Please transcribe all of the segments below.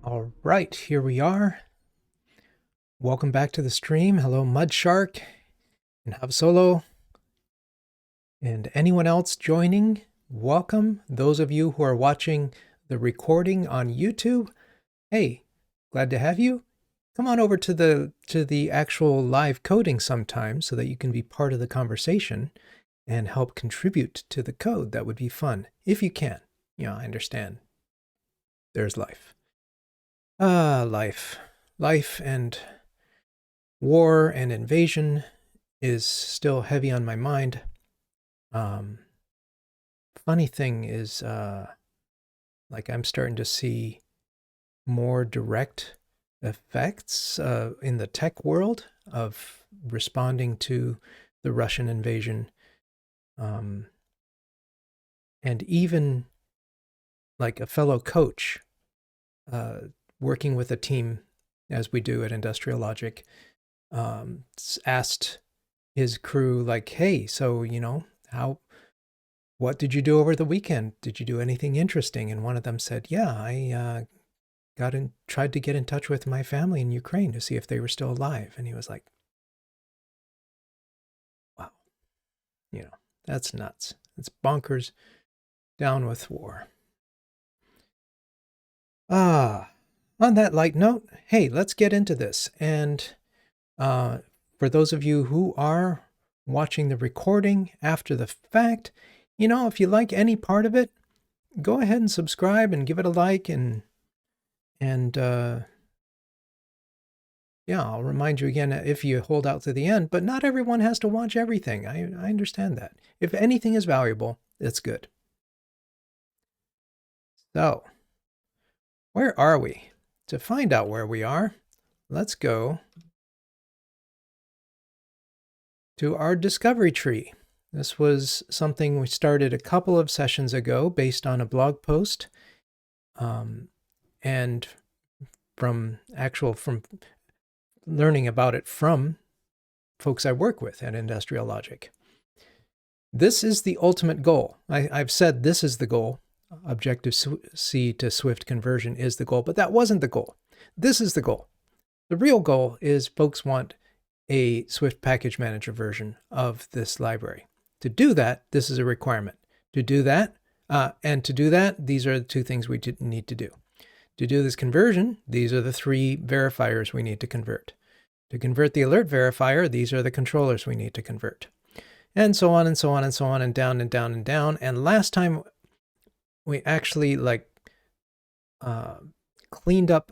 All right, here we are. Welcome back to the stream. Hello, Mud Shark and Hub Solo. And anyone else joining, welcome. Those of you who are watching the recording on YouTube, hey, glad to have you. Come on over to the actual live coding sometime so that you can be part of the conversation and help contribute to the code. That would be fun, if you can. Yeah, I understand. There's life. Life and war and invasion is still heavy on my mind. Funny thing is, like I'm starting to see more direct effects in the tech world of responding to the Russian invasion. And even like a fellow coach working with a team, as we do at Industrial Logic, asked his crew, like, hey, so, what did you do over the weekend? Did you do anything interesting? And one of them said, yeah, I tried to get in touch with my family in Ukraine to see if they were still alive. And he was like, wow, that's nuts. It's bonkers. Down with war. On that light note, hey, let's get into this. And for those of you who are watching the recording after the fact, if you like any part of it, go ahead and subscribe and give it a like, and yeah, I'll remind you again if you hold out to the end, but not everyone has to watch everything. I understand that. If anything is valuable, it's good. So, where are we? To find out where we are, let's go to our discovery tree. This was something we started a couple of sessions ago based on a blog post, and from learning about it from folks I work with at Industrial Logic. This is the ultimate goal. I've said this is the goal. Objective-C to Swift conversion is the goal, but that wasn't the goal. This is the goal. The real goal is folks want a Swift package manager version of this library. To do that, this is a requirement. To do that, these are the two things we need to do. To do this conversion, these are the three verifiers we need to convert. To convert the alert verifier, these are the controllers we need to convert. And so on and so on and so on, and down and down and down. And last time we actually cleaned up,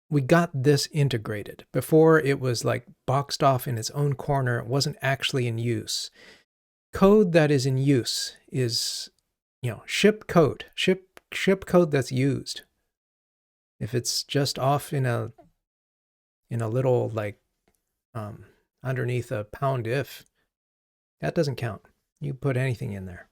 we got this integrated. Before it was like boxed off in its own corner. It wasn't actually in use. Code that is in use is, ship code. Ship code that's used. If it's just off in a little underneath a pound if, that doesn't count. You put anything in there.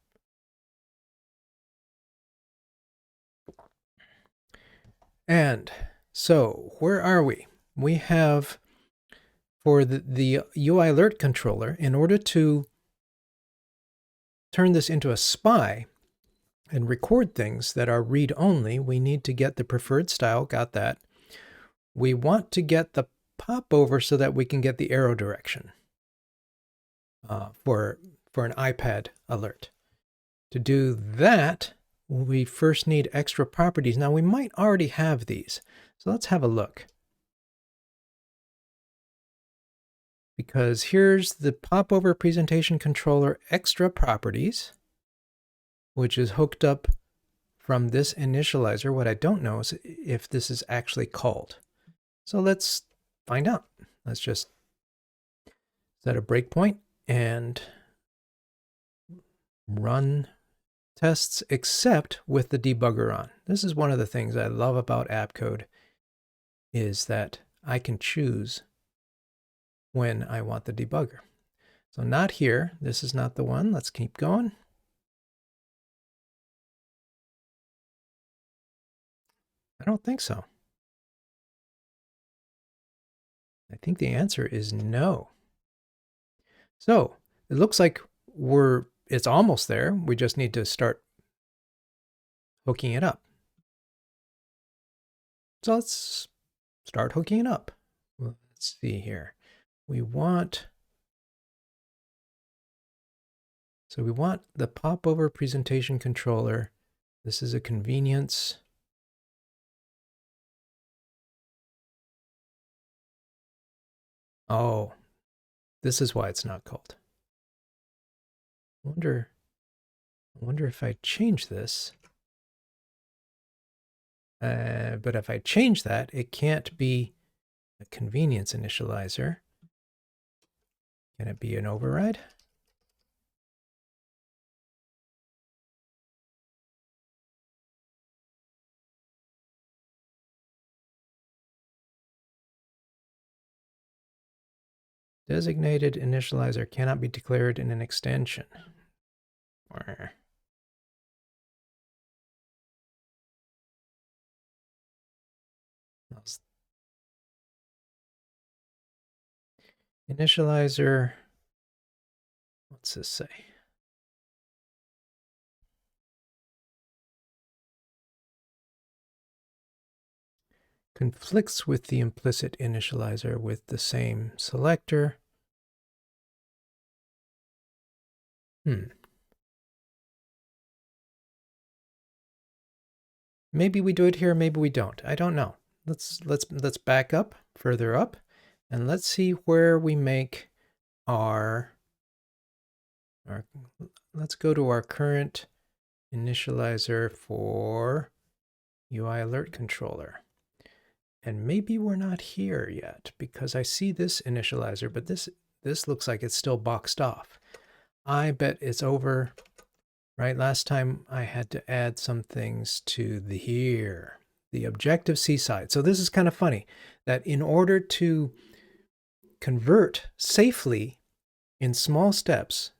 And so where are we? We have, for the UI alert controller, in order to turn this into a spy and record things that are read-only, we need to get the preferred style. Got that. We want to get the popover so that we can get the arrow direction for an iPad alert. To do that, we first need extra properties. Now, we might already have these, so let's have a look. Because here's the popover presentation controller extra properties, which is hooked up from this initializer. What I don't know is if this is actually called. So let's find out. Let's just set a breakpoint and run tests, except with the debugger on. This is one of the things I love about app code, is that I can choose when I want the debugger. So not here. This is not the one. Let's keep going. I don't think so. I think the answer is no. So it looks like it's almost there. We just need to start hooking it up. So let's start hooking it up. Well, let's see here. We want the popover presentation controller. This is a convenience. Oh, this is why it's not called. I wonder if I change this. But if I change that, it can't be a convenience initializer. Can it be an override? Designated initializer cannot be declared in an extension. Initializer, what's this say? Conflicts with the implicit initializer with the same selector. Maybe we do it here, maybe we don't. I don't know. Let's back up, further up, and let's see where we make our let's go to our current initializer for UI alert controller. And maybe we're not here yet because I see this initializer, but this looks like it's still boxed off. I bet it's over, right? Last time I had to add some things to the Objective-C side. So this is kind of funny that in order to convert safely in small steps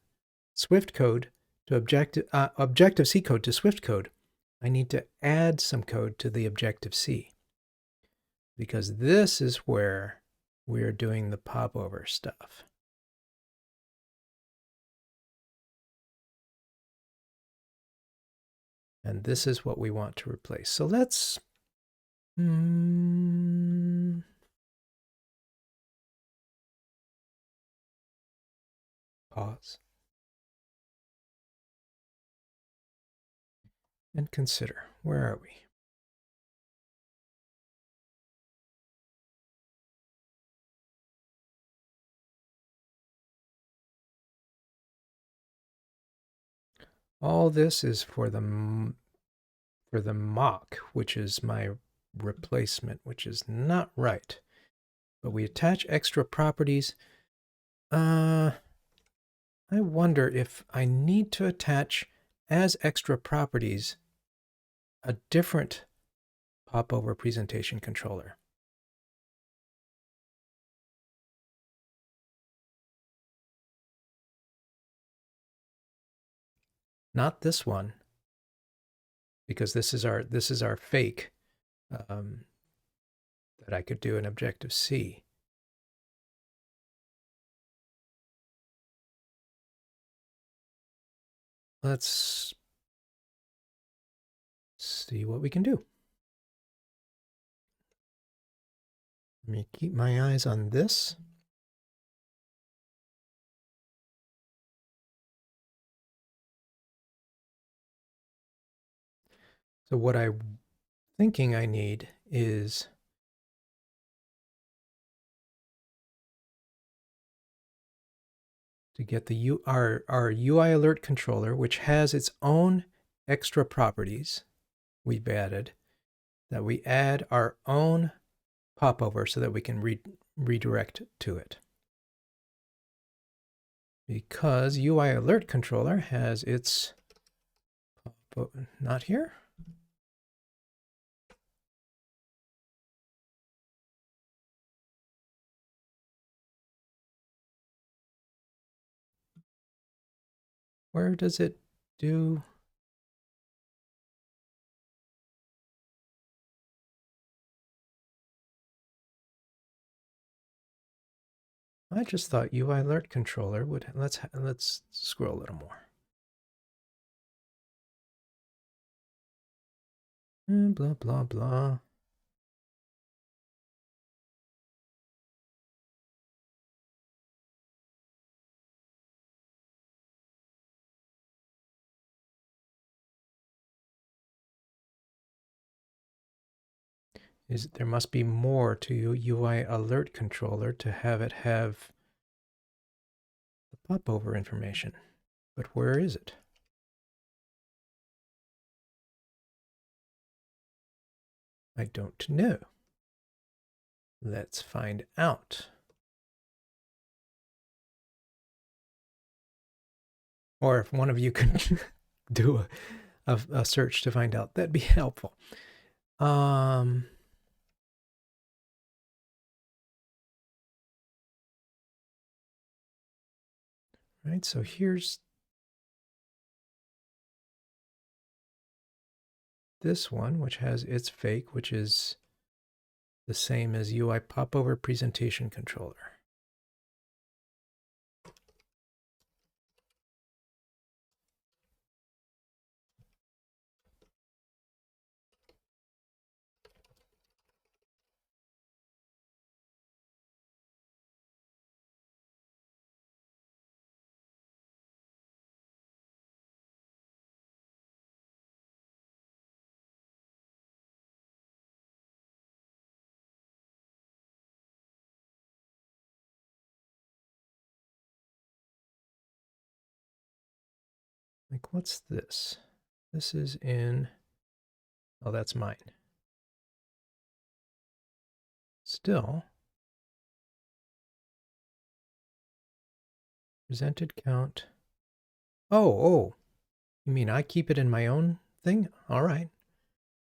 Swift code to Objective-C code to Swift code, I need to add some code to the Objective-C, because this is where we're doing the popover stuff. And this is what we want to replace. So let's pause and consider, where are we? All this is for the mock, which is my replacement, which is not right. But we attach extra properties. I wonder if I need to attach as extra properties a different popover presentation controller. Not this one, because this is our fake that I could do in Objective-C. Let's see what we can do. Let me keep my eyes on this. So what I'm thinking I need is to get our UI alert controller, which has its own extra properties we've added, that we add our own popover so that we can redirect to it. Because UI alert controller has its not here. Where does it do? I just thought UI alert controller would, let's scroll a little more. Blah, blah, blah. There must be more to UI alert controller to have it have the popover information. But where is it? I don't know. Let's find out. Or if one of you could do a search to find out, that'd be helpful. Right, so here's this one, which has its fake, which is the same as UI popover presentation controller. Like, what's this? This is in, oh, that's mine. Still, presented count. Oh, you mean I keep it in my own thing? All right.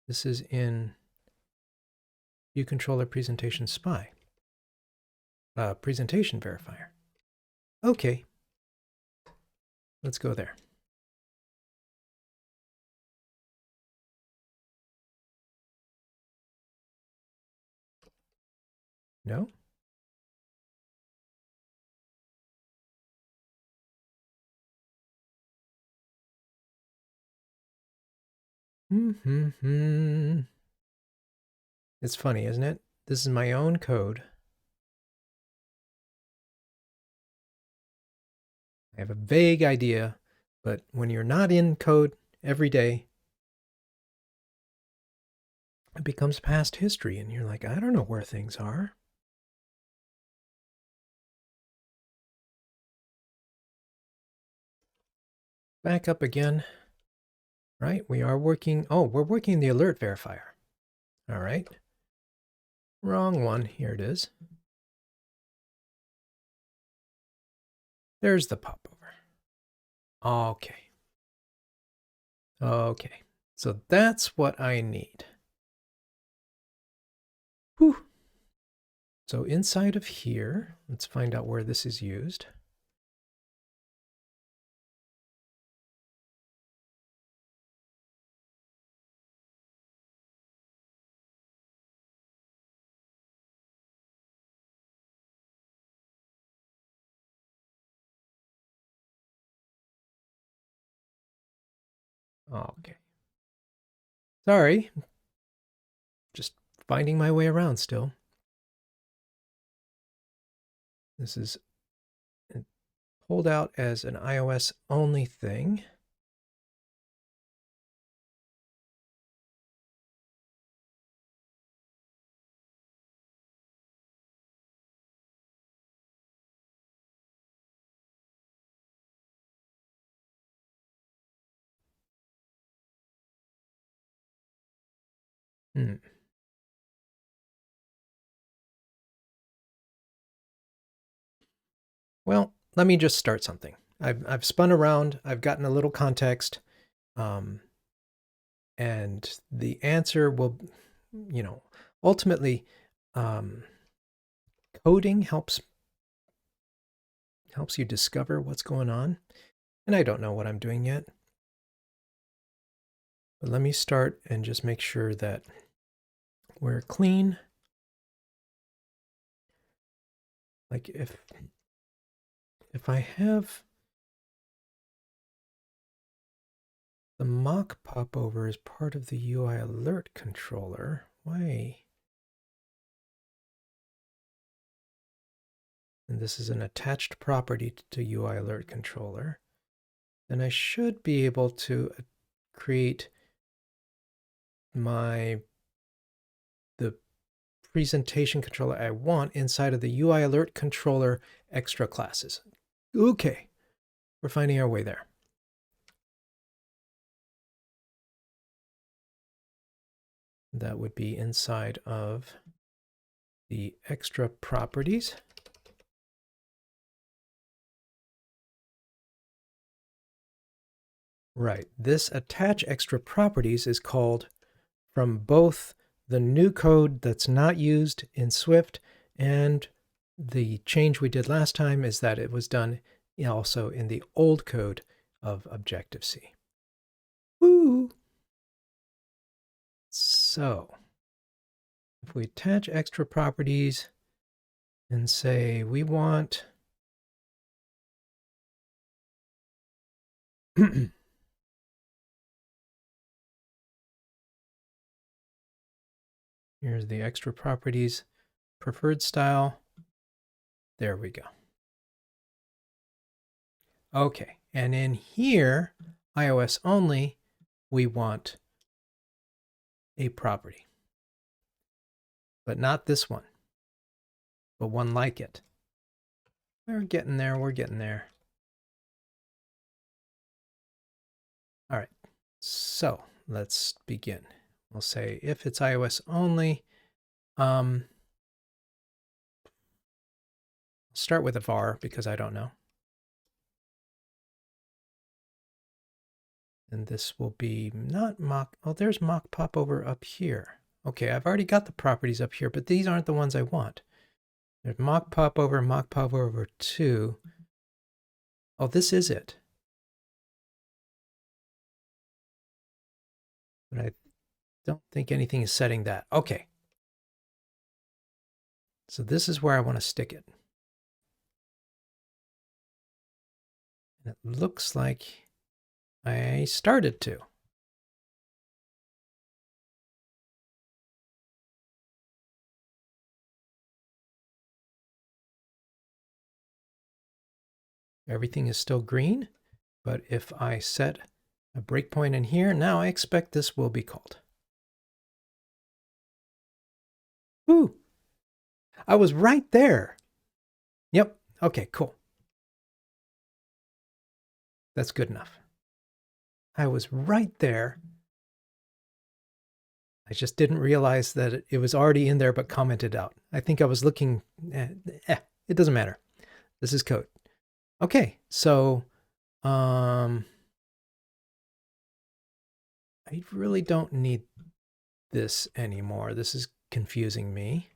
This is in view controller presentation spy. Presentation verifier. Okay. Let's go there. No? It's funny, isn't it? This is my own code. I have a vague idea, but when you're not in code every day, it becomes past history, and you're like, I don't know where things are. Back up again. Right, we are working, we're working the alert verifier. All right. Wrong one, here it is. There's the popover. Okay. Okay, so that's what I need. Whew. So inside of here, let's find out where this is used. Okay. Sorry. Just finding my way around still. This is pulled out as an iOS only thing. Well, let me just start something. I've spun around. I've gotten a little context. And the answer will, ultimately, coding helps you discover what's going on. And I don't know what I'm doing yet. But let me start and just make sure that we're clean. Like if I have The mock popover is part of the UI alert controller. Why? And this is an attached property to UI alert controller. Then I should be able to create the presentation controller I want inside of the UI alert controller extra classes. Okay, we're finding our way there. That would be inside of the extra properties. Right, this attach extra properties is called from both the new code that's not used in Swift and the change we did last time is that it was done also in the old code of Objective-C. Woo! So if we attach extra properties and say we want here's the extra properties, preferred style. There we go. Okay, and in here, iOS only, we want a property. But not this one, but one like it. We're getting there, we're getting there. All right, so let's begin. We'll say if it's iOS only, start with a var because I don't know. And this will be not mock, oh, there's mock popover up here. Okay, I've already got the properties up here, but these aren't the ones I want. There's mock popover 2. Oh, this is it. But I don't think anything is setting that. Okay. So this is where I want to stick it. And it looks like I started to. Everything is still green, but if I set a breakpoint in here, now I expect this will be called. Woo! I was right there. Yep. Okay, cool. That's good enough. I was right there. I just didn't realize that it was already in there but commented out. I think I was looking, it doesn't matter. This is code. Okay, so I really don't need this anymore. This is confusing me.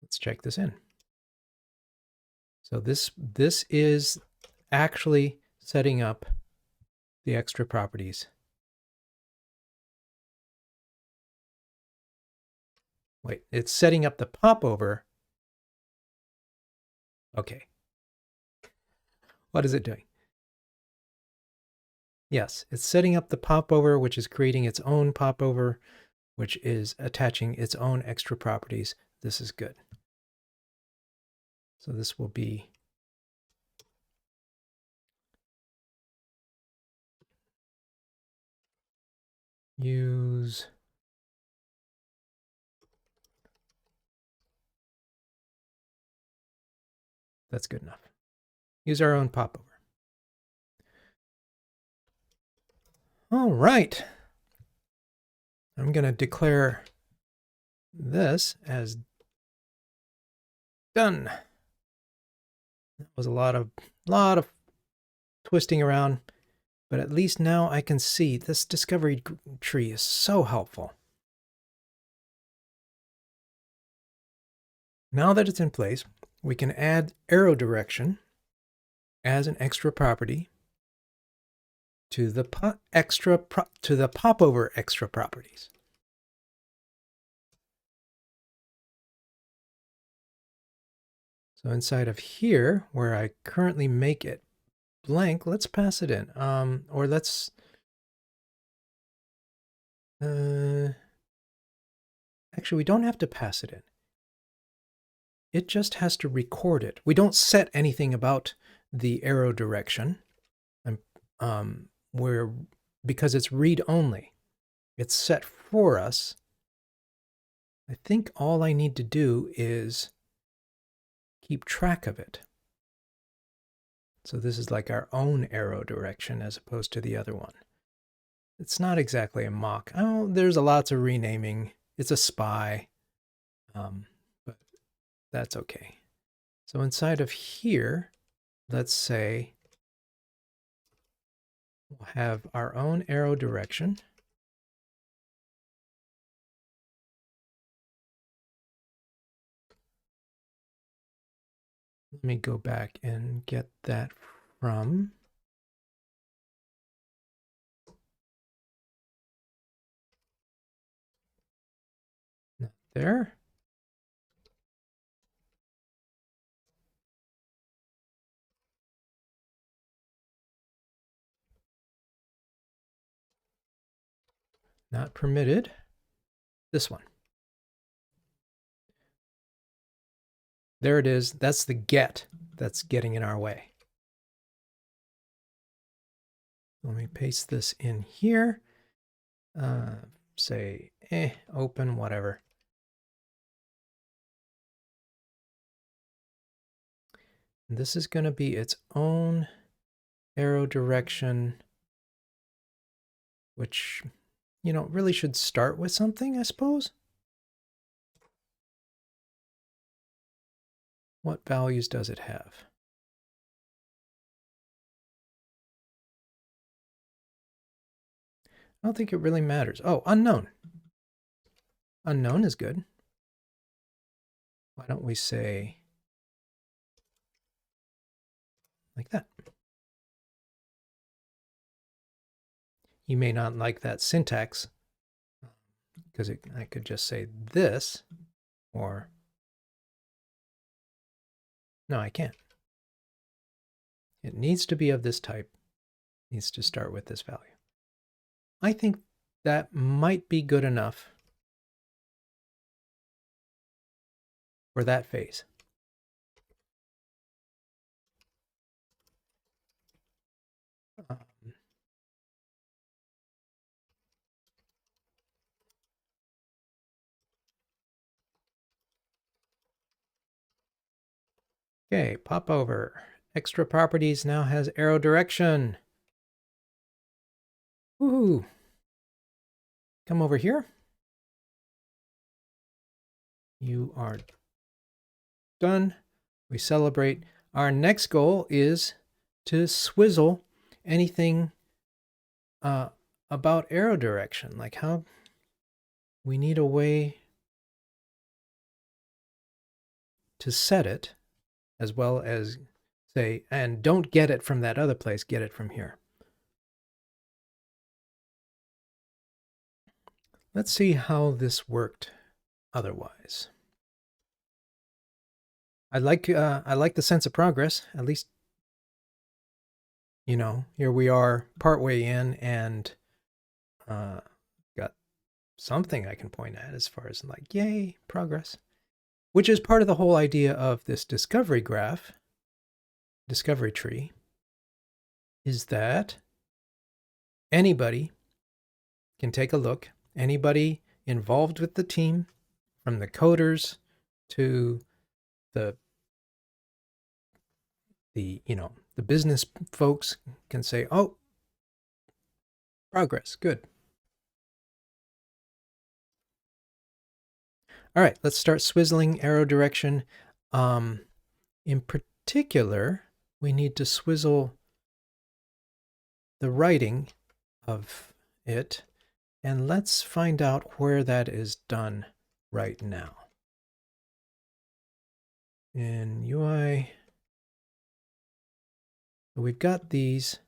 Let's check this in. So this is actually setting up the extra properties. Wait, it's setting up the popover. Okay. What is it doing? Yes, it's setting up the popover, which is creating its own popover, which is attaching its own extra properties. This is good. So this will be use that's good enough. Use our own popover. All right. I'm going to declare this as done. That was a lot of twisting around, but at least now I can see this discovery tree is so helpful. Now that it's in place, we can add arrow direction as an extra property to the popover extra properties. So inside of here, where I currently make it blank, let's pass it in. Or let's actually, we don't have to pass it in. It just has to record it. We don't set anything about the arrow direction. Because it's read only. It's set for us. I think all I need to do is keep track of it. So this is like our own arrow direction as opposed to the other one. It's not exactly a mock. Oh, there's lots of renaming. It's a spy, but that's okay. So inside of here, let's say we'll have our own arrow direction. Let me go back and get that from not there. Not permitted. This one. There it is. That's the get that's getting in our way. Let me paste this in here. Say, open, whatever. And this is going to be its own arrow direction, which, you know, really should start with something, I suppose. What values does it have? I don't think it really matters. Oh, unknown. Unknown is good. Why don't we say like that? You may not like that syntax because I could just say this, or no, I can't. It needs to be of this type. It needs to start with this value. I think that might be good enough for that phase. Okay, pop over. Extra properties now has arrow direction. Woohoo! Come over here. You are done. We celebrate. Our next goal is to swizzle anything about arrow direction. Like how we need a way to set it, as well as say, and don't get it from that other place, get it from here. Let's see how this worked otherwise. I like the sense of progress. At least, you know, here we are partway in and got something I can point at as far as like, yay, progress. Which is part of the whole idea of this discovery graph, discovery tree, is that anybody can take a look. Anybody involved with the team, from the coders to the business folks, can say, oh, progress, good. All right, let's start swizzling arrow direction. In particular, we need to swizzle the writing of it, and let's find out where that is done right now. In UI, we've got these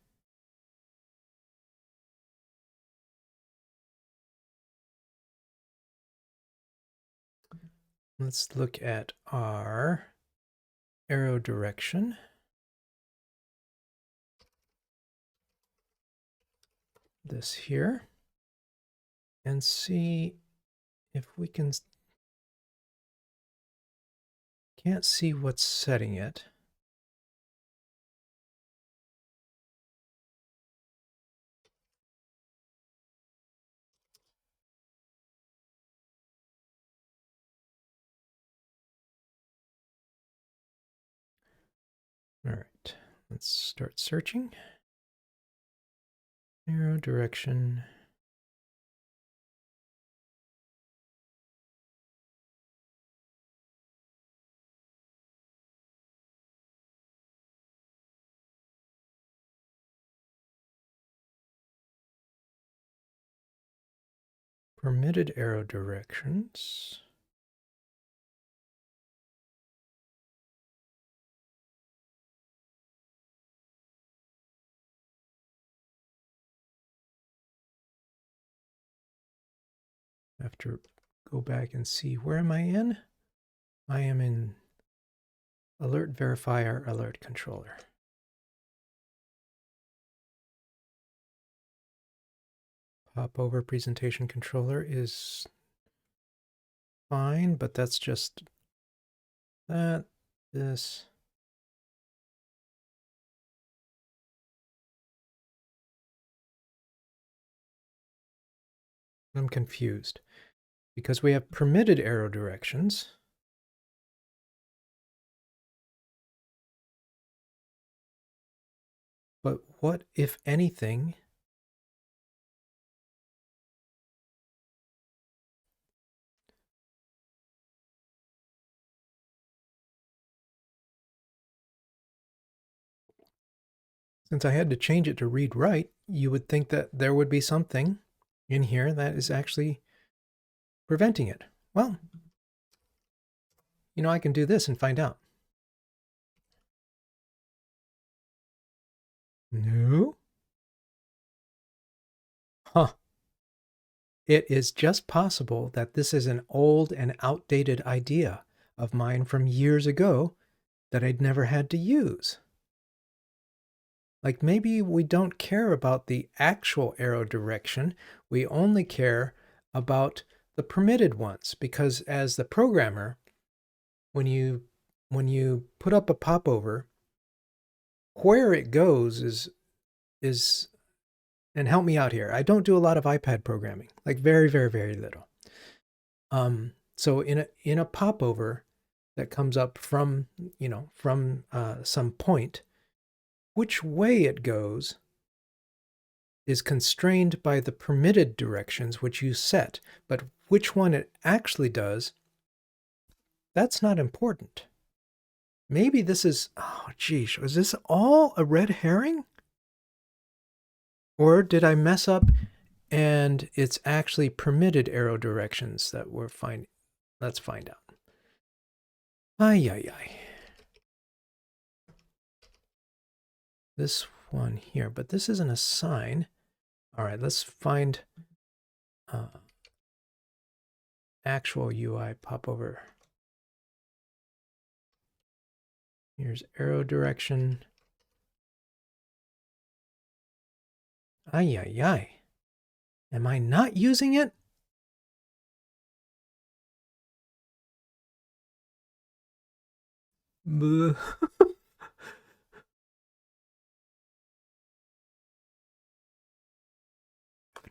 Let's look at our arrow direction. This here. And see if we can't see what's setting it. All right, let's start searching. Arrow direction. Permitted arrow directions. I have to go back and see, where am I in? I am in Alert Verifier, Alert Controller. Popover Presentation Controller is fine, but that's just that, this. I'm confused because we have permitted arrow directions. But what, if anything, since I had to change it to read write, you would think that there would be something in here that is actually preventing it. Well, you know, I can do this and find out. No. Huh. It is just possible that this is an old and outdated idea of mine from years ago that I'd never had to use. Like maybe we don't care about the actual arrow direction, we only care about the permitted ones, because as the programmer, when you put up a popover, where it goes is and help me out here. I don't do a lot of iPad programming, like very, very, very little. So in a popover that comes up from, you know, from some point, which way it goes is constrained by the permitted directions which you set, but which one it actually does, that's not important. Maybe this is, oh geez, was this all a red herring? Or did I mess up and it's actually permitted arrow directions that we're finding? Let's find out. Ay, ay, ay. This one here, but this isn't a sign. All right, let's find actual UI popover. Here's arrow direction. Ay, ay, ay. Am I not using it? I have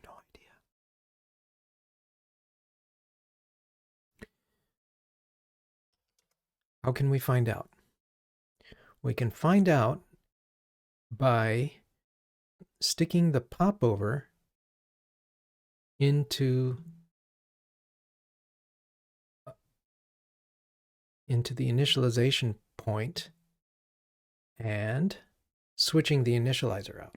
no idea. How can we find out? We can find out by sticking the popover into the initialization point and switching the initializer out.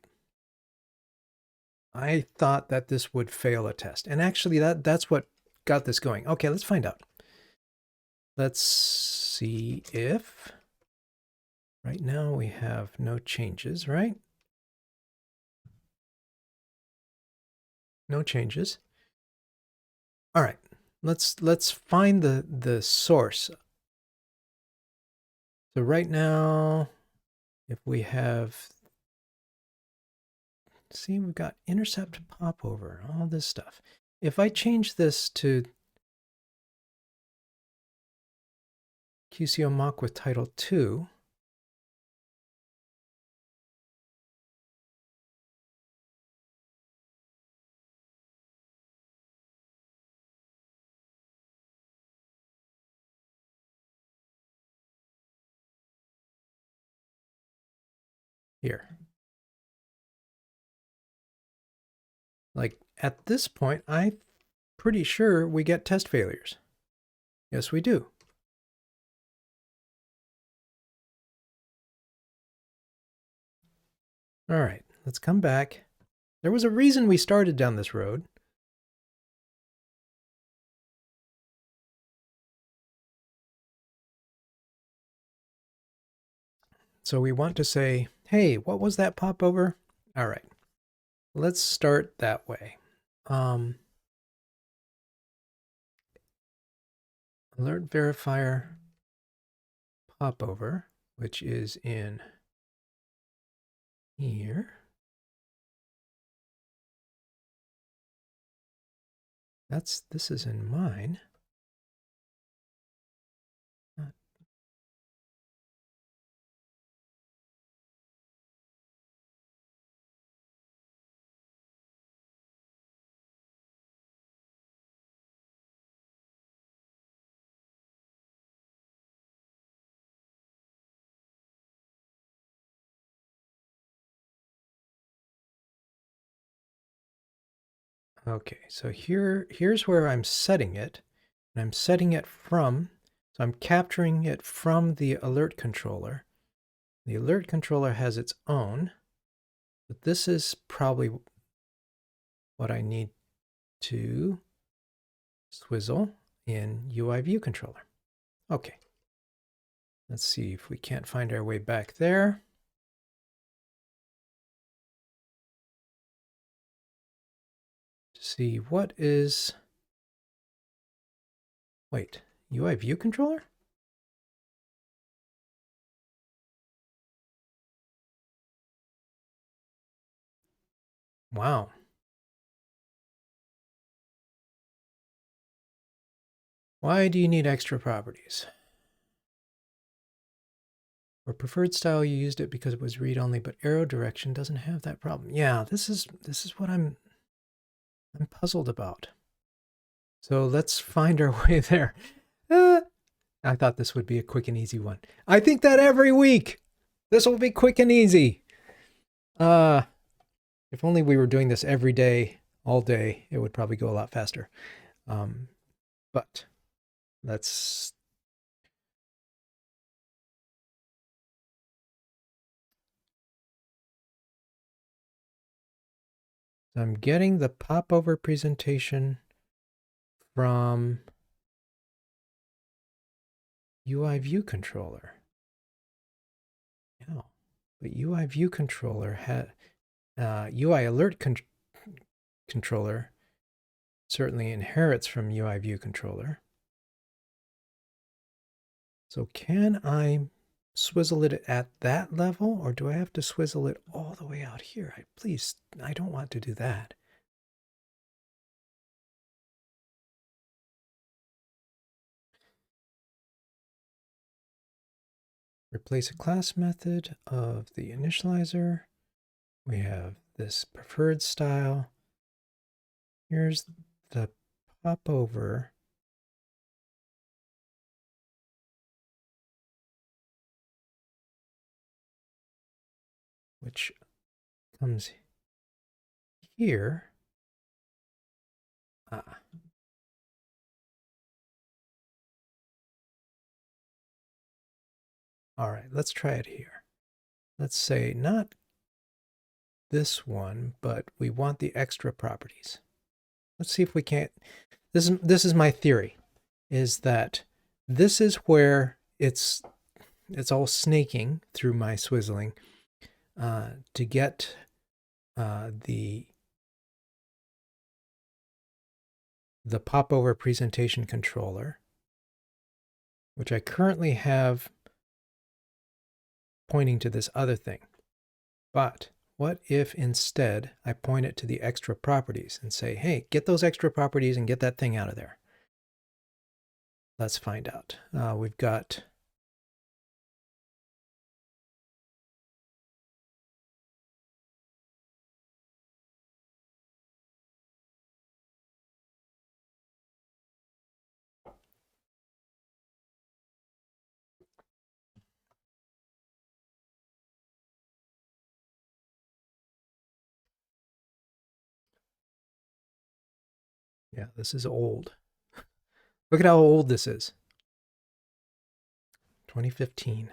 I thought that this would fail a test, and actually that's what got this going. Okay, let's find out. Let's see if right now we have no changes, right? No changes. All right, let's find the source. So right now, if we have, see, we've got intercept popover, all this stuff. If I change this to QCO mock with title 2, here. Like at this point, I'm pretty sure we get test failures. Yes, we do. All right, let's come back. There was a reason we started down this road. So we want to say, hey, what was that popover? All right, let's start that way. Alert verifier popover, which is in here. This is in mine. Okay, so here's where I'm setting it. And I'm setting it from, so I'm capturing it from the alert controller. The alert controller has its own, but this is probably what I need to swizzle in UI view controller. Okay. Let's see if we can't find our way back there. To see what is, wait, UI view controller? Wow. Why do you need extra properties? For preferred style, you used it because it was read-only, but arrow direction doesn't have that problem. Yeah, this is what I'm puzzled about. So let's find our way there. I thought this would be a quick and easy one. I think that every week. This will be quick and easy. If only we were doing this every day, all day, it would probably go a lot faster. But let's... I'm getting the popover presentation from UI view controller. Yeah, but UI view controller had UI alert controller certainly inherits from UI view controller. So can I swizzle it at that level, or do I have to swizzle it all the way out here? Please, I don't want to do that. Replace a class method of the initializer. We have this preferred style. Here's the popover. Which comes here. All right, let's try it here. Let's say not this one, but we want the extra properties. Let's see if we can't. This is my theory, is that this is where it's all snaking through my swizzling to get the the popover presentation controller, which I currently have pointing to this other thing. But what if instead I point it to the extra properties and say, hey, get those extra properties and get that thing out of there? Let's find out. We've got yeah, this is old. Look at how old this is. 2015.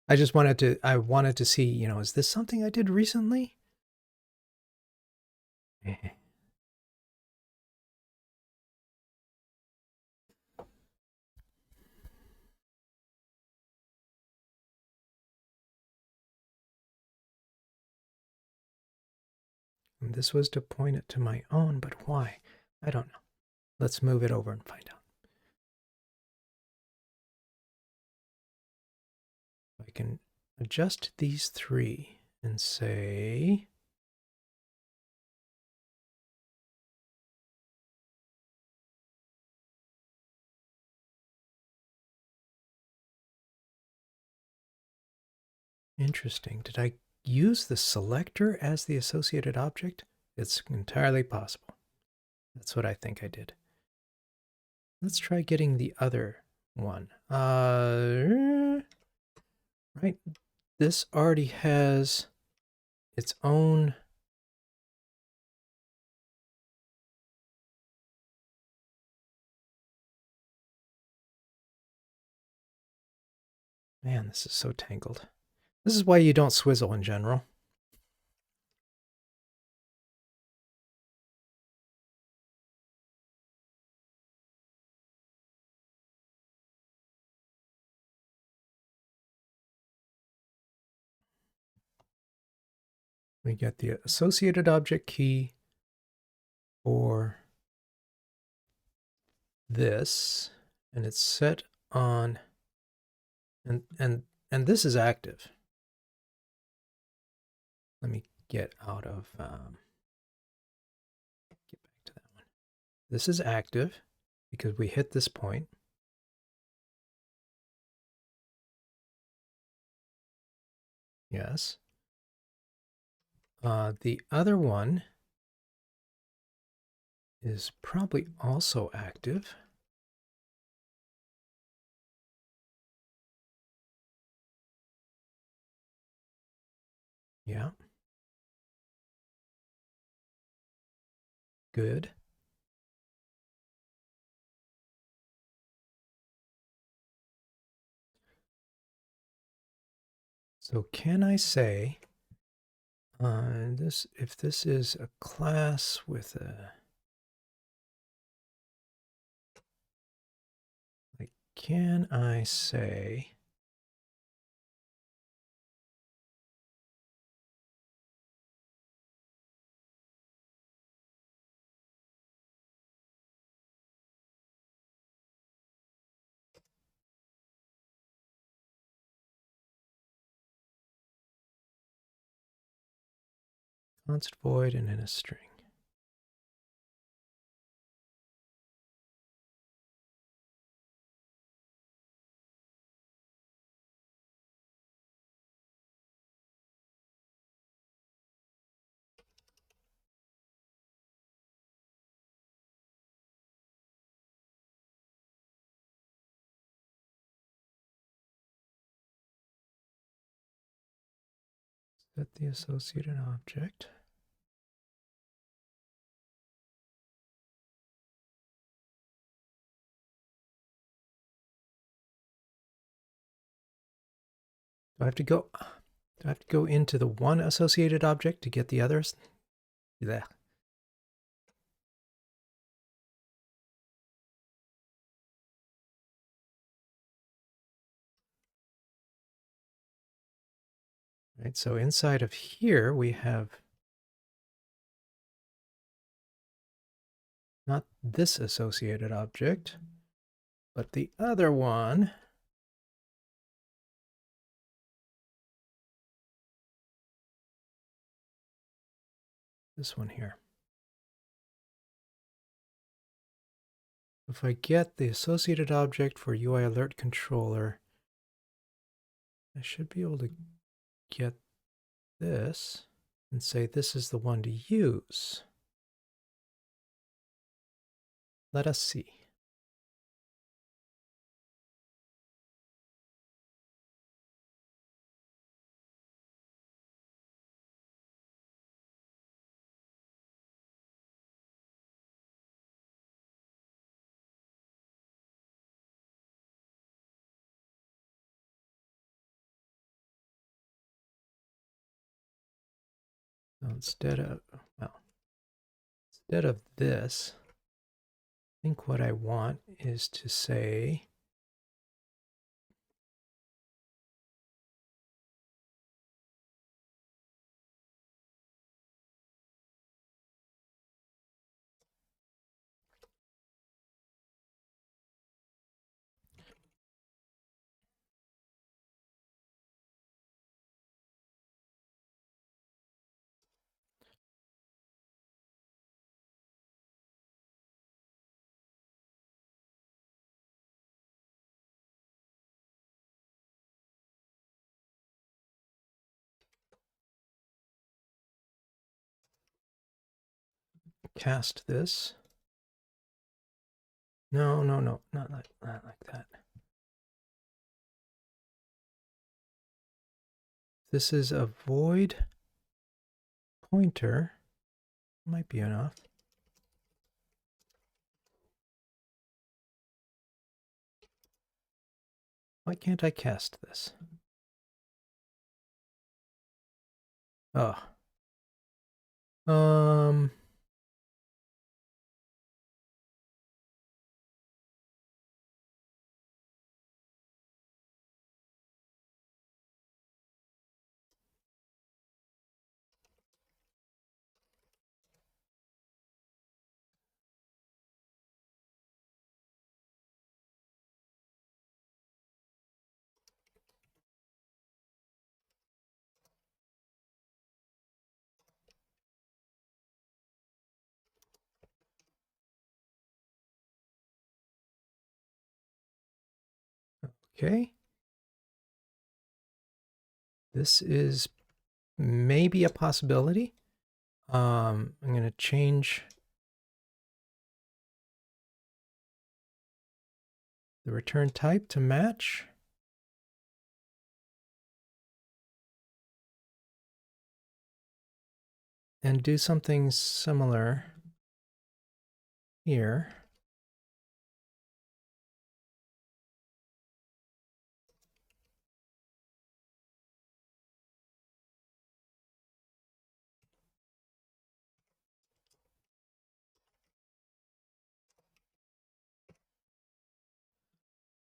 I wanted to see, is this something I did recently? And this was to point it to my own, but why? I don't know. Let's move it over and find out. I can adjust these three and say, interesting. Did I use the selector as the associated object? It's entirely possible. That's what I think I did. Let's try getting the other one. Right. This already has its own. Man, this is so tangled. This is why you don't swizzle in general. We get the associated object key for this, and it's set on, and this is active. Let me get out of, get back to that one. This is active because we hit this point. Yes. The other one is probably also active. Yeah. Good. So can I say if this is a class with a, like, can I say const void and in a string? Set the associated object. Do I have to go into the one associated object to get the others? Yeah. Right, so inside of here we have Not this associated object, but the other one. This one here. If I get the associated object for UI alert controller, I should be able to get this and say this is the one to use. Let us see. So instead of this, I think what I want is to say cast this. No, not like that. This is a void pointer. Might be enough. Why can't I cast this? Oh. Okay. This is maybe a possibility. I'm going to change the return type to match. And do something similar here.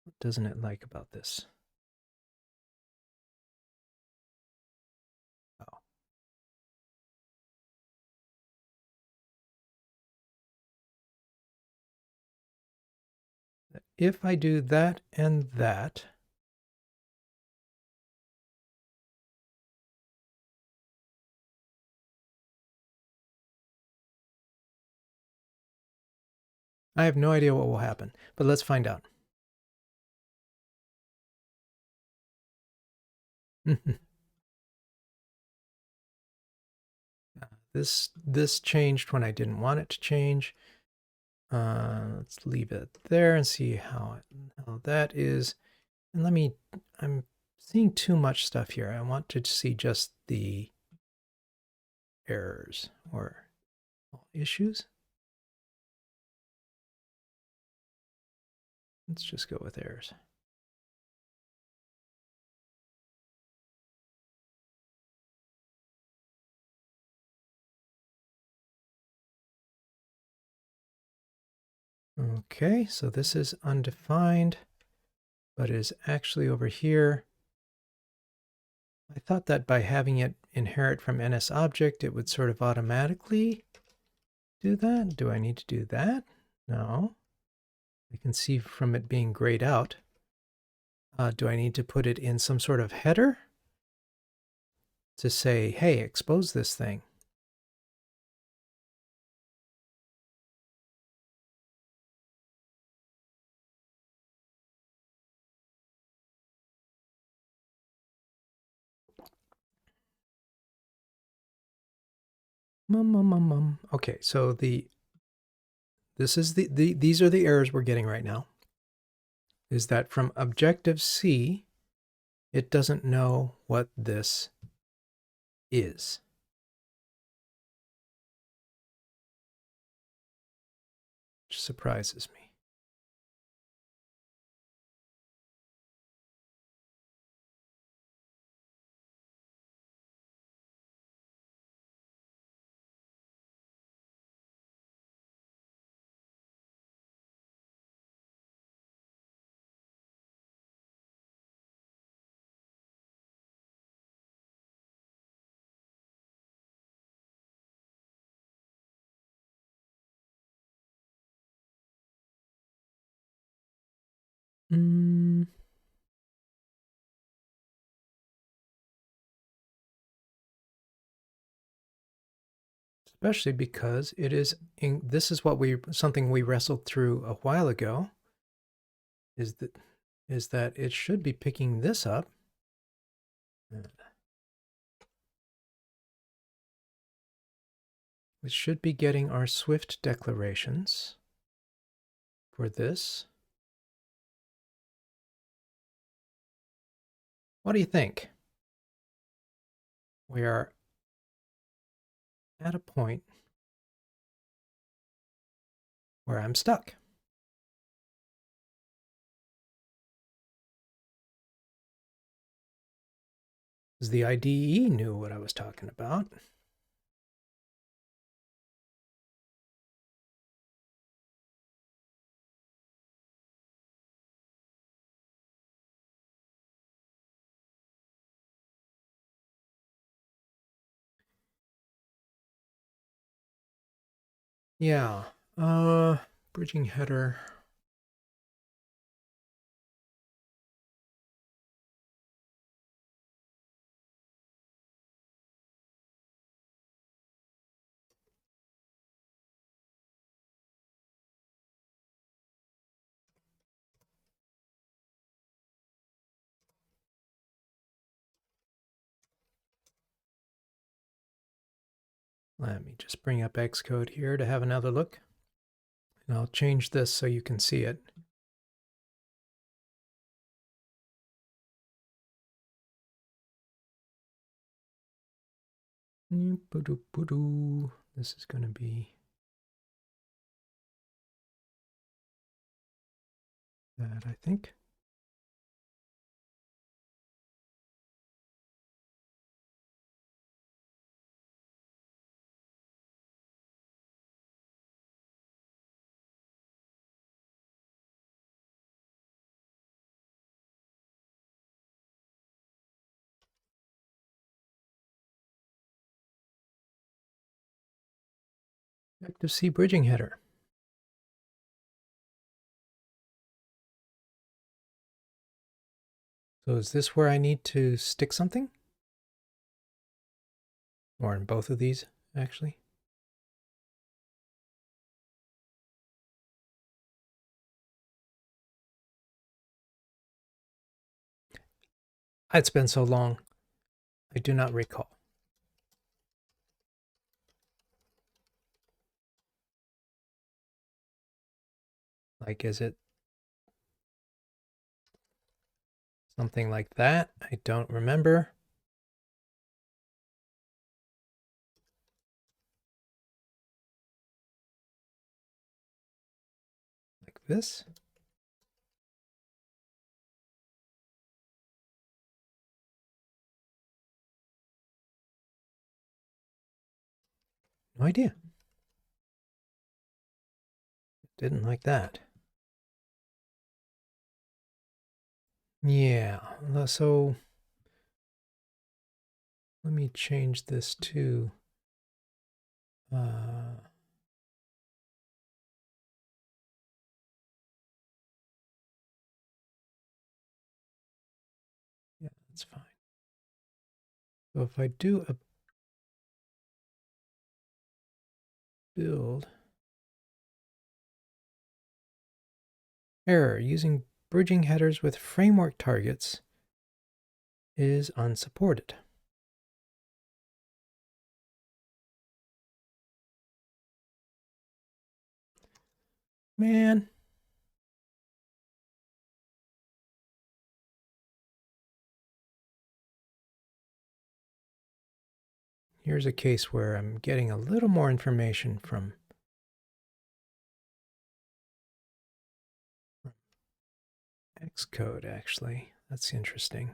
What doesn't it like about this? Oh. If I do that and that, I have no idea what will happen, but let's find out. This changed when I didn't want it to change. Let's leave it there and see how that is. And I'm seeing too much stuff here. I want to see just the errors or issues. Let's just go with errors. Okay, so this is undefined, but is actually over here. I thought that by having it inherit from NSObject, it would sort of automatically do that. Do I need to do that? No. I can see from it being grayed out. Do I need to put it in some sort of header to say, hey, expose this thing? Okay, so these are the errors we're getting right now. Is that from Objective-C, it doesn't know what this is. Which surprises me. Especially because it is this is something we wrestled through a while ago. Is that it should be picking this up. We should be getting our Swift declarations for this. What do you think? We are at a point where I'm stuck. Because the IDE knew what I was talking about. Yeah, bridging header. Let me just bring up Xcode here to have another look. And I'll change this so you can see it. This is going to be that, I think. Objective-C bridging header. So is this where I need to stick something? Or in both of these, actually? It's been so long, I do not recall. Like, is it something like that? I don't remember. Like this? No idea. Didn't like that. Yeah, so let me change this to That's fine. So if I do a build, error, using bridging headers with framework targets is unsupported. Man. Here's a case where I'm getting a little more information from Xcode, actually. That's interesting.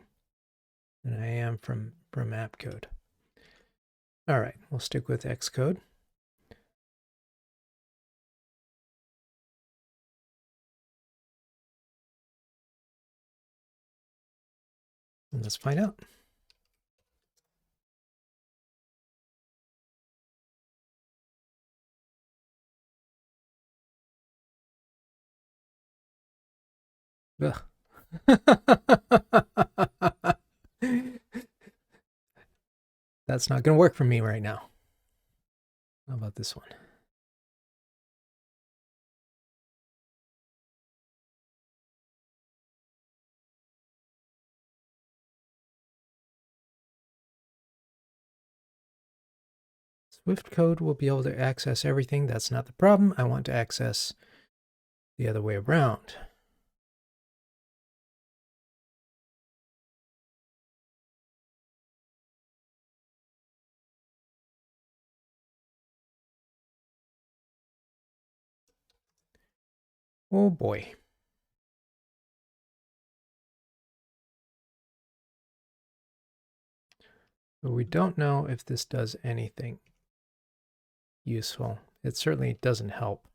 Than I am from app code. All right, we'll stick with Xcode. And let's find out. Ugh. That's not going to work for me right now. How about this one? Swift code will be able to access everything. That's not the problem. I want to access the other way around. Oh boy. But we don't know if this does anything useful. It certainly doesn't help.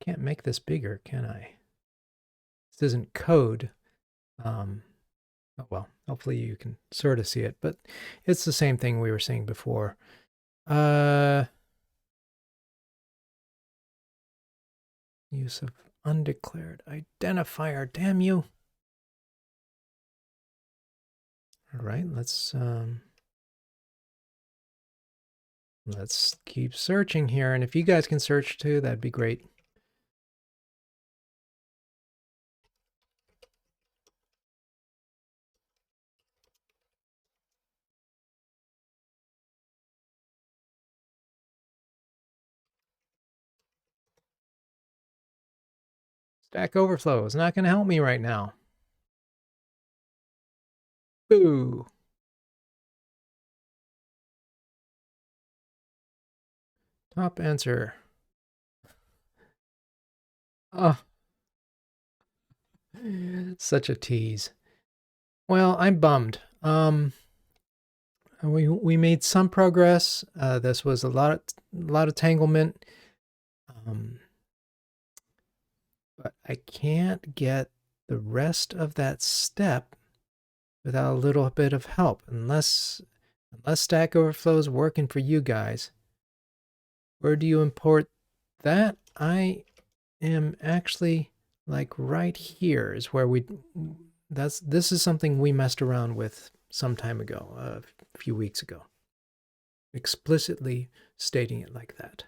Can't make this bigger, can I? This isn't code. Oh well, hopefully you can sort of see it, but it's the same thing we were saying before. Use of undeclared identifier, damn you. All right, let's keep searching here, and if you guys can search too, that'd be great. Stack Overflow is not going to help me right now. Boo. Top answer. Oh. Such a tease. Well, I'm bummed. We made some progress. This was a lot of tanglement. But I can't get the rest of that step without a little bit of help, unless Stack Overflow is working for you guys. Where do you import that? I am actually like right here is where this is something we messed around with some time ago, a few weeks ago, explicitly stating it like that.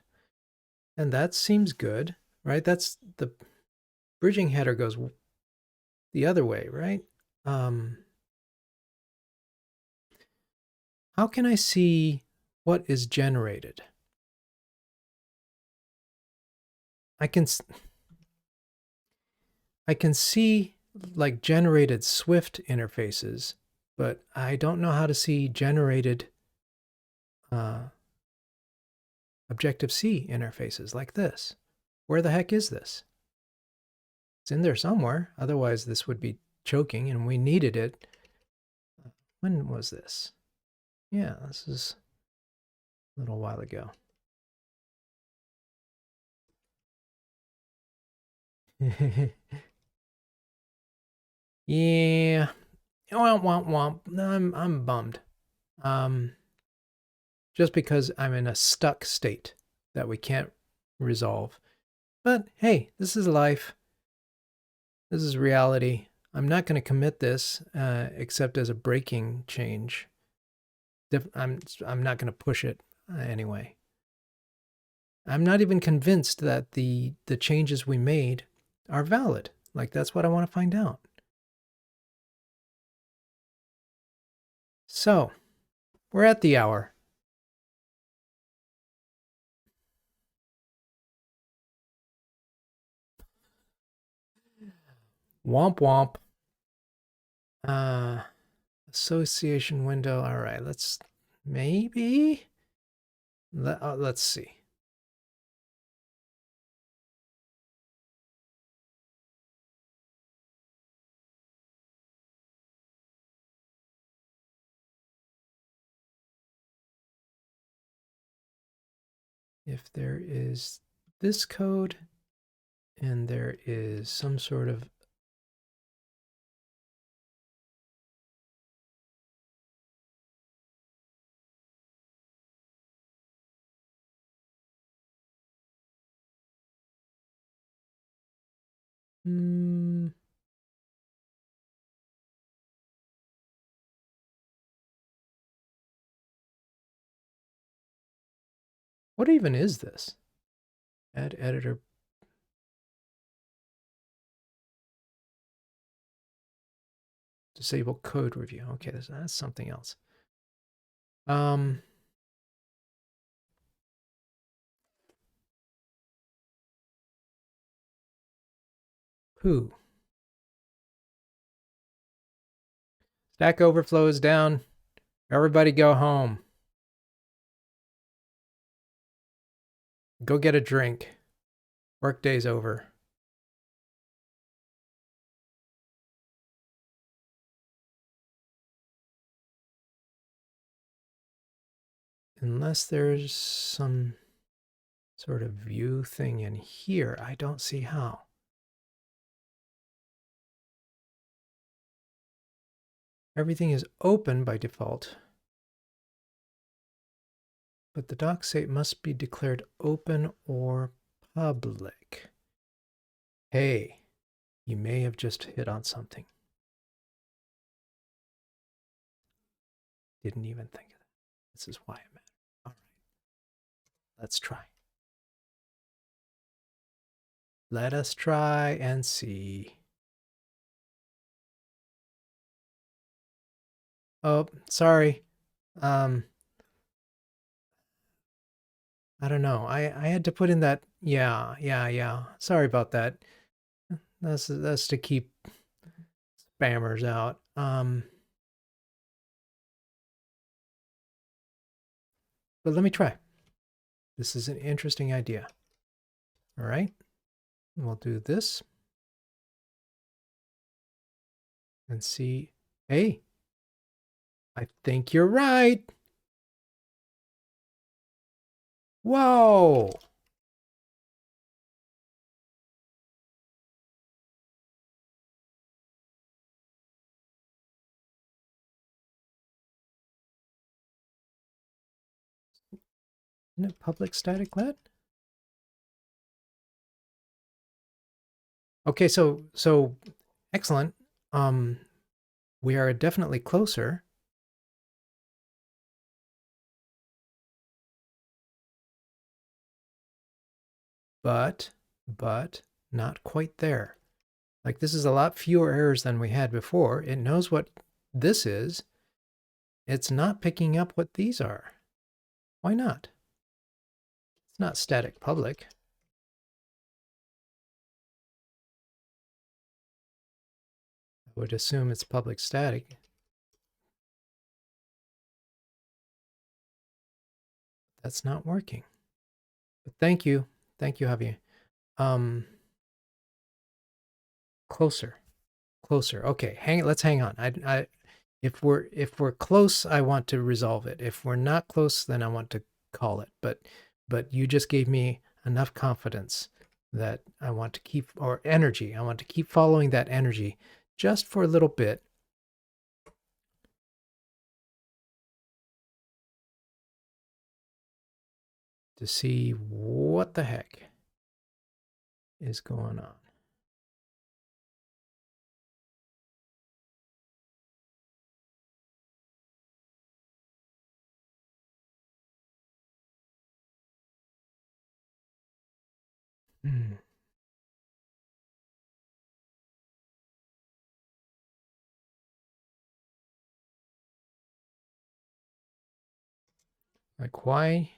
And that seems good, right? That's the bridging header goes the other way, right? How can I see what is generated? I can see like generated Swift interfaces, but I don't know how to see generated Objective-C interfaces like this. Where the heck is this? It's in there somewhere. Otherwise, this would be choking, and we needed it. When was this? Yeah, this is a little while ago. Yeah. Womp womp womp. No, I'm bummed. Just because I'm in a stuck state that we can't resolve. But hey, this is life. This is reality. I'm not going to commit this except as a breaking change. I'm not going to push it anyway. I'm not even convinced that the changes we made are valid. Like, that's what I want to find out. So, we're at the hour. Womp womp. Association window. All right, let's maybe let's see. If there is this code and there is some sort of what even is this? Add editor. Disable code review. Okay, that's something else. Who? Stack Overflow is down. Everybody go home. Go get a drink. Workday's over. Unless there's some sort of view thing in here, I don't see how. Everything is open by default, but the doc state must be declared open or public. Hey, you may have just hit on something. Didn't even think of that. This is why it matters. All right, let's try. Let us try and see. Oh, sorry. I don't know. I had to put in that. Yeah. Sorry about that. That's to keep spammers out. But let me try. This is an interesting idea. All right. We'll do this and see. Hey, I think you're right. Whoa. Isn't it public static let? Okay, so excellent. We are definitely closer. But not quite there. Like, this is a lot fewer errors than we had before. It knows what this is. It's not picking up what these are. Why not? It's not static public. I would assume it's public static. That's not working. But thank you. Thank you, Javier. Closer. Okay, let's hang on. If we're close, I want to resolve it. If we're not close, then I want to call it. But you just gave me enough confidence that I want to keep, or energy. I want to keep following that energy just for a little bit. To see what the heck is going on. Like why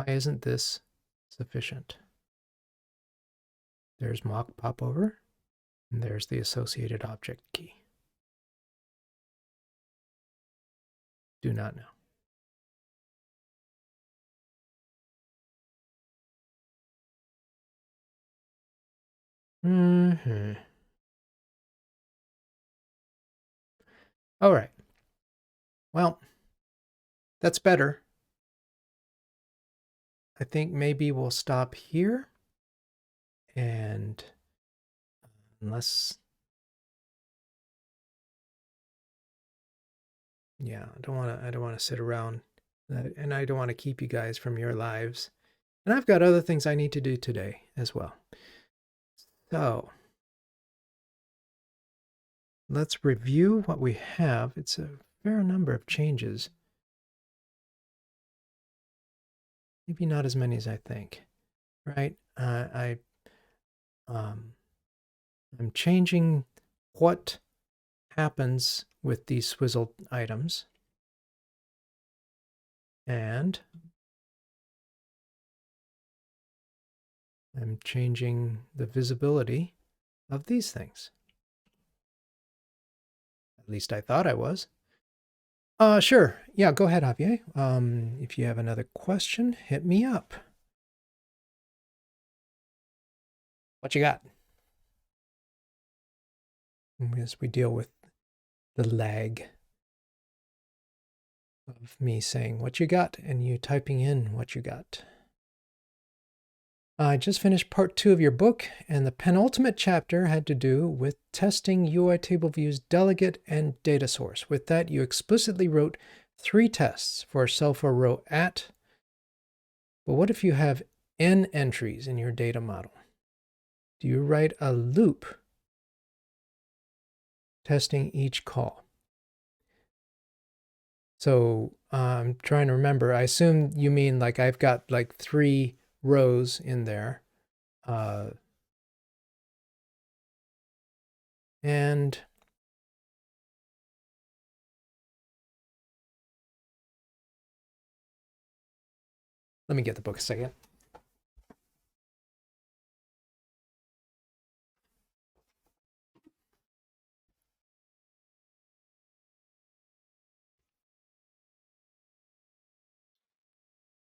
isn't this sufficient? There's mock popover, and there's the associated object key. Do not know. All right. Well, that's better. I think maybe we'll stop here. And unless, yeah, I don't want to sit around, and I don't want to keep you guys from your lives. And I've got other things I need to do today as well. So let's review what we have. It's a fair number of changes. Maybe not as many as I think, right? I'm changing what happens with these swizzled items, and I'm changing the visibility of these things. At least I thought I was. Sure. Yeah, go ahead, Javier. If you have another question, hit me up. What you got? As we deal with the lag of me saying what you got and you typing in what you got. I just finished part 2 of your book, and the penultimate chapter had to do with testing UI table views delegate and data source. With that, you explicitly wrote 3 tests for a cell for row at. But what if you have n entries in your data model? Do you write a loop testing each call? So I'm trying to remember. I assume you mean like I've got like 3 rows in there. And let me get the book a second.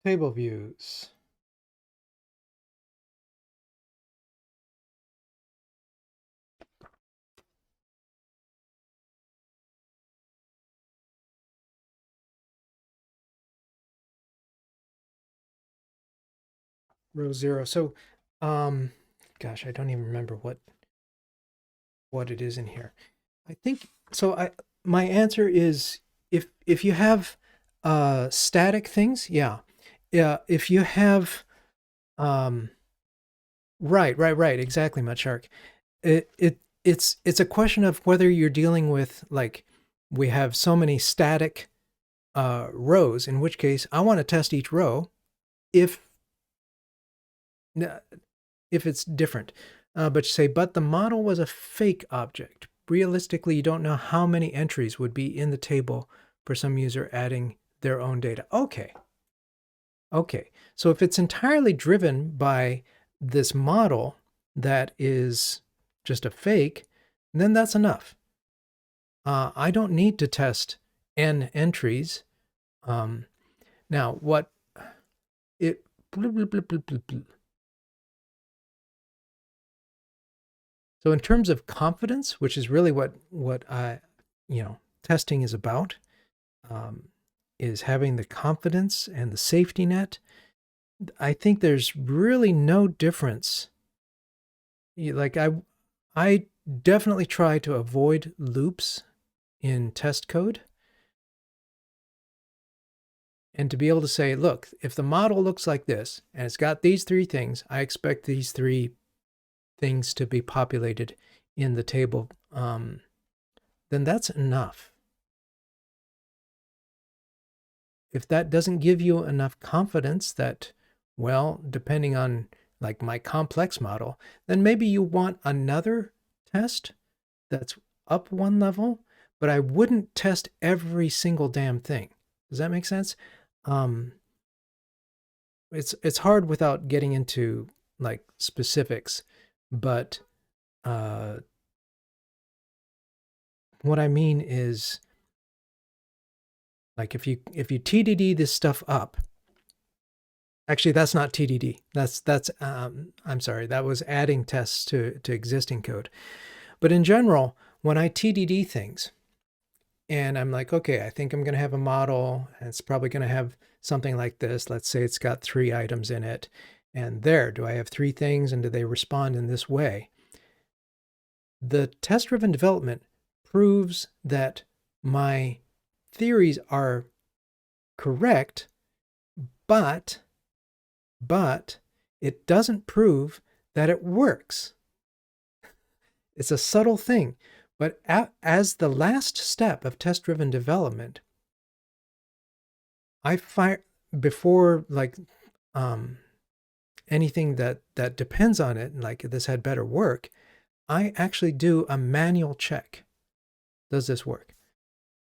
Table views. Row 0. So, gosh, I don't even remember what it is in here. I think so. My answer is if you have static things, yeah. If you have right, exactly, Mutshark. It's a question of whether you're dealing with, like, we have so many static rows, in which case I want to test each row if it's different. But you say, but the model was a fake object. Realistically, you don't know how many entries would be in the table for some user adding their own data. Okay. So if it's entirely driven by this model that is just a fake, then that's enough. I don't need to test n entries. Now, what it... So in terms of confidence, which is really what testing is about, is having the confidence and the safety net. I think there's really no difference. Like I definitely try to avoid loops in test code. And to be able to say, look, if the model looks like this and it's got these three things, I expect these three things to be populated in the table, then that's enough. If that doesn't give you enough confidence that, well, depending on like my complex model, then maybe you want another test that's up one level, but I wouldn't test every single damn thing. Does that make sense? It's hard without getting into like specifics, but what I mean is, like if you TDD this stuff up, actually that's not TDD. That's I'm sorry, that was adding tests to existing code. But in general, when I TDD things, and I'm like, okay, I think I'm going to have a model, and it's probably going to have something like this. Let's say it's got 3 items in it. And there, do I have 3 things, and do they respond in this way? The test-driven development proves that my theories are correct, but it doesn't prove that it works. It's a subtle thing. But as the last step of test-driven development, before like anything that depends on it, like this had better work, I actually do a manual check. Does this work?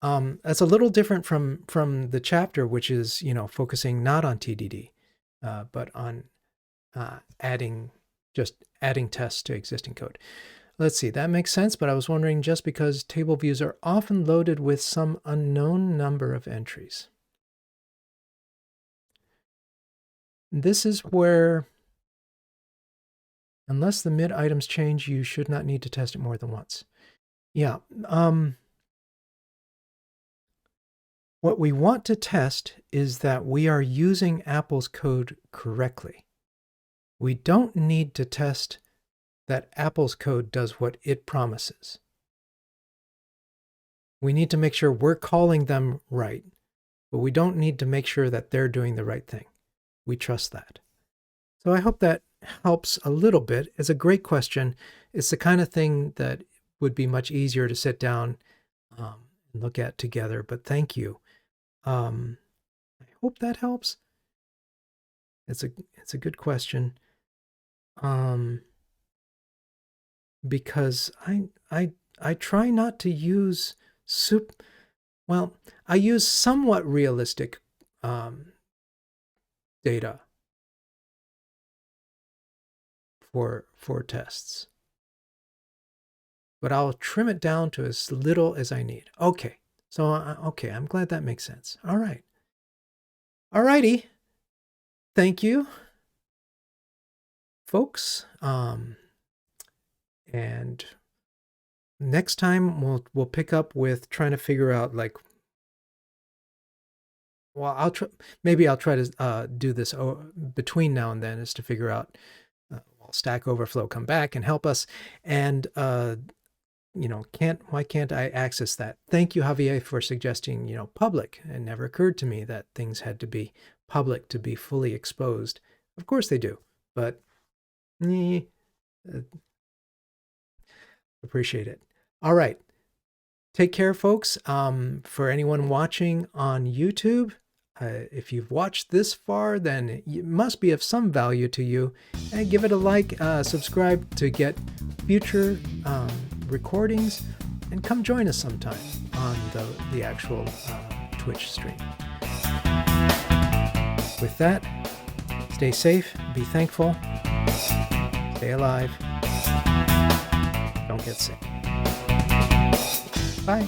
That's a little different from the chapter, which is focusing not on TDD, but on adding tests to existing code. Let's see, that makes sense, but I was wondering, just because table views are often loaded with some unknown number of entries. This is where, unless the mid items change, you should not need to test it more than once. Yeah. What we want to test is that we are using Apple's code correctly. We don't need to test that Apple's code does what it promises. We need to make sure we're calling them right, but we don't need to make sure that they're doing the right thing. We trust that. So I hope that helps a little bit. It's a great question. It's the kind of thing that would be much easier to sit down and look at together, but thank you. I hope that helps. It's a good question. Because I try not to use I use somewhat realistic data for tests, but I'll trim it down to as little as I need. Okay, so okay, I'm glad that makes sense. All right, alrighty, thank you, folks. And next time we'll pick up with trying to figure out, like, well, I'll try to do this between now and then, is to figure out will Stack Overflow come back and help us, and why can't I access that? Thank you, Javier, for suggesting public. It never occurred to me that things had to be public to be fully exposed. Of course they do, but appreciate it. All right. Take care, folks. For anyone watching on YouTube, if you've watched this far, then it must be of some value to you. And give it a like, subscribe to get future recordings, and come join us sometime on the actual Twitch stream. With that, stay safe, be thankful, stay alive. Don't get sick. Bye.